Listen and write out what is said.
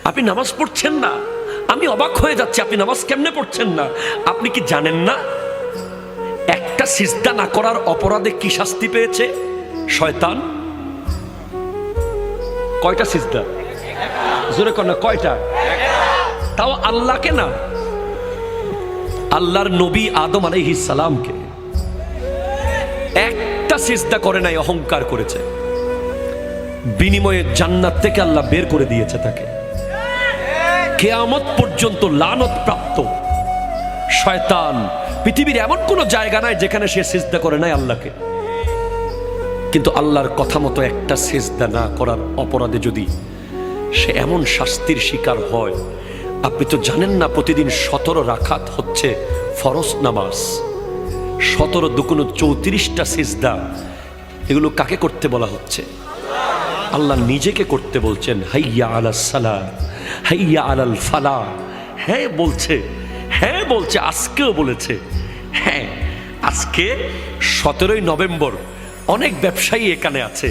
আপনি নামাজ পড়ছেন না, আমি অবাক হয়ে যাচ্ছি, আপনি নামাজ কেমনে পড়ছেন না? আপনি কি জানেন না একটা সিজদা না করার অপরাধে কি শাস্তি পেয়েছে শয়তান? কয়টা সিজদা? জোরে কর না, কয়টা? তাও আল্লাহকে না, আল্লাহর নবী আদম আলাইহিস সালামকে একটা সিজদা করে নাই, অহংকার করেছে, বিনিময়ে জান্নাত থেকে আল্লাহ বের করে দিয়েছে তাকে। কিয়ামত পর্যন্ত লানত প্রাপ্ত শয়তান, পৃথিবীর এমন কোন জায়গা নাই যেখানে সে সিজদা করে নাই আল্লাহকে। কিন্তু আল্লাহর কথা মতো একটা সিজদা না করার অপরাধে যদি সে এমন শাস্তির শিকার হয়, আপনি তো জানেন না প্রতিদিন 17 রাকাত হচ্ছে ফরজ নামাজ, 17 দুগুণ 34টা সিজদা। এগুলো কাকে করতে বলা হচ্ছে? আল্লাহ নিজেকে করতে বলছেন। হাইয়া আলাস সালাহ, হাইয়া আলাল ফালাহ। হ্যাঁ বলছে, হ্যাঁ বলছে, আজকেও বলেছে। হ্যাঁ, আজকে 17ই নভেম্বর অনেক ব্যবসায়ী এখানে আছে,